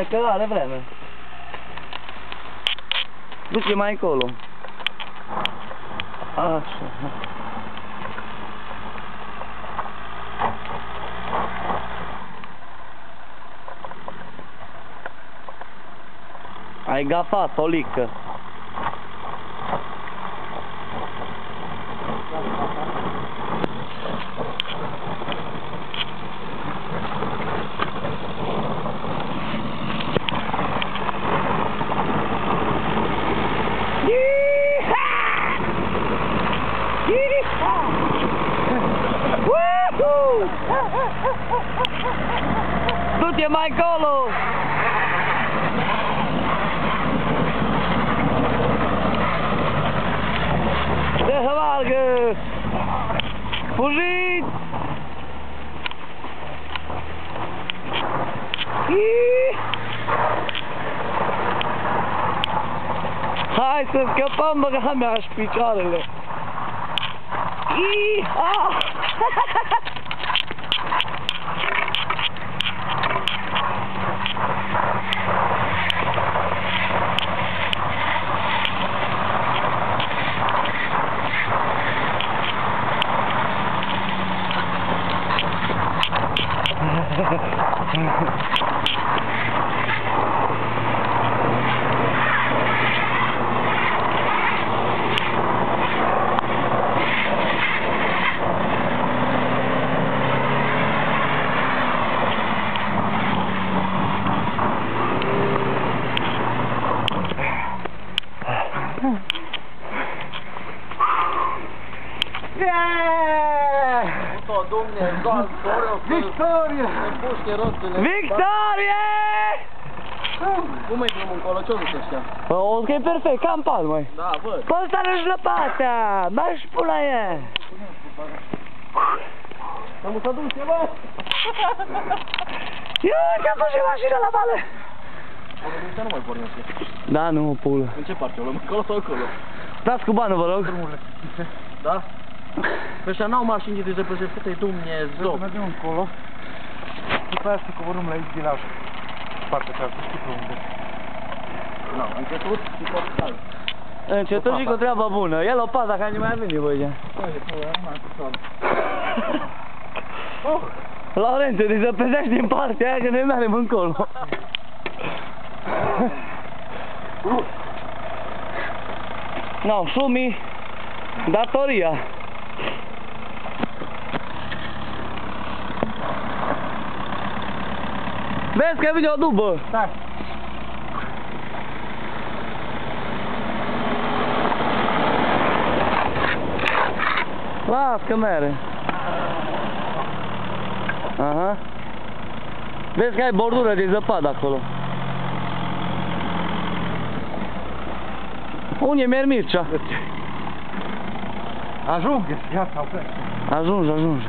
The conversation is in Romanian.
Hai că are vreme. Du-te mai încolo. Așa. Ai gafat o lică. Du-te mai încolo! De să meargă! Fugiți! Hai să scăpăm, băga mea-și picioarele! Victorie! Victorie! Cum e drumul încolo? Ce-o duce ăștia? O că e perfect, cam pas, măi. Da, văd. Păi ăsta nu-și lăpatea, bagi pula e. Am să duce, bă! Ia, ce-am pus și mașina la bale! Ăștia nu mai pornește. Da, nu, pulă. În ce parte o luăm? Acolo sau acolo? Dați cu banul, vă rog. Drumurile. Da? Pe ăștia n-au mașini de depășește-te Dumnezeu. Mergem încolo. După aia să coborâm la Izbilaj. Partea cealaltă, știi pe unde? Nu, încetut și portal. Încetut și cu treaba bună. Ia lopata, că mai veni, băi. Laurențiu, te zăpezești din partea aia, că noi mergem încolo. No, sumi datoria. Vezi că vine o dubă. Da. Las că mere. Aha. Vezi că ai bordură de zăpadă acolo. Unde merg Mircea? Ajunge, ia sau plec. Ajunge.